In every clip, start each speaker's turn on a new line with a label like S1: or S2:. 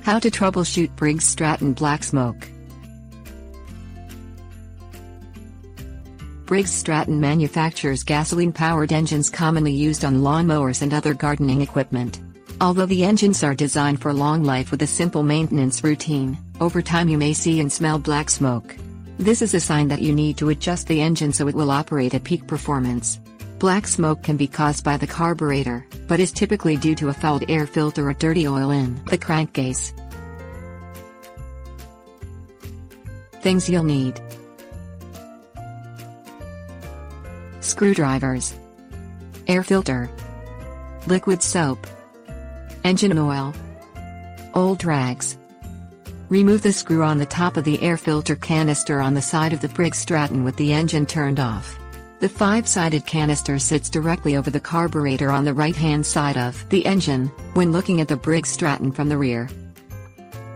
S1: How to troubleshoot Briggs Stratton black smoke. Briggs Stratton manufactures gasoline-powered engines commonly used on lawnmowers and other gardening equipment. Although the engines are designed for long life with a simple maintenance routine, over time you may see and smell black smoke. This is a sign that you need to adjust the engine so it will operate at peak performance. Black smoke can be caused by the carburetor, but is typically due to a fouled air filter or dirty oil in the crankcase. Things you'll need: screwdrivers, air filter, liquid soap, engine oil, old rags. Remove the screw on the top of the air filter canister on the side of the Briggs Stratton with the engine turned off. The 5-sided canister sits directly over the carburetor on the right-hand side of the engine, when looking at the Briggs Stratton from the rear.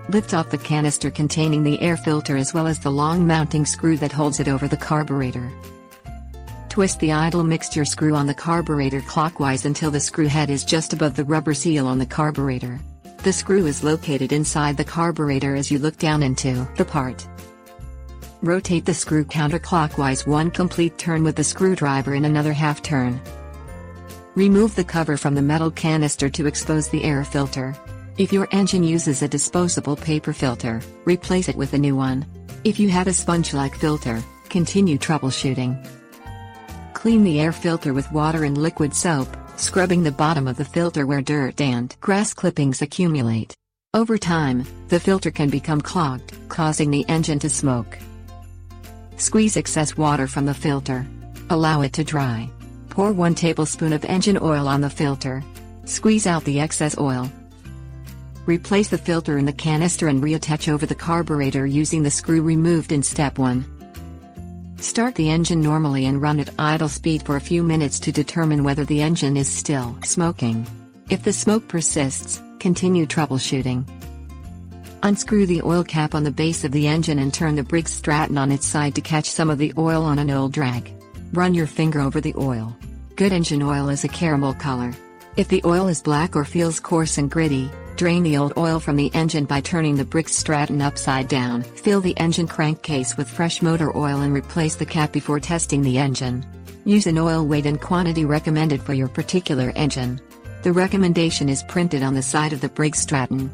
S1: Lift off the canister containing the air filter as well as the long mounting screw that holds it over the carburetor. Twist the idle mixture screw on the carburetor clockwise until the screw head is just above the rubber seal on the carburetor. The screw is located inside the carburetor as you look down into the part. Rotate the screw counterclockwise one complete turn with the screwdriver and another half turn. Remove the cover from the metal canister to expose the air filter. If your engine uses a disposable paper filter, replace it with a new one. If you have a sponge-like filter, continue troubleshooting. Clean the air filter with water and liquid soap, scrubbing the bottom of the filter where dirt and grass clippings accumulate. Over time, the filter can become clogged, causing the engine to smoke. Squeeze excess water from the filter. Allow it to dry. Pour 1 tablespoon of engine oil on the filter. Squeeze out the excess oil. Replace the filter in the canister and reattach over the carburetor using the screw removed in step 1. Start the engine normally and run at idle speed for a few minutes to determine whether the engine is still smoking. If the smoke persists, continue troubleshooting. Unscrew the oil cap on the base of the engine and turn the Briggs Stratton on its side to catch some of the oil on an old rag. Run your finger over the oil. Good engine oil is a caramel color. If the oil is black or feels coarse and gritty, drain the old oil from the engine by turning the Briggs Stratton upside down. Fill the engine crankcase with fresh motor oil and replace the cap before testing the engine. Use an oil weight and quantity recommended for your particular engine. The recommendation is printed on the side of the Briggs Stratton.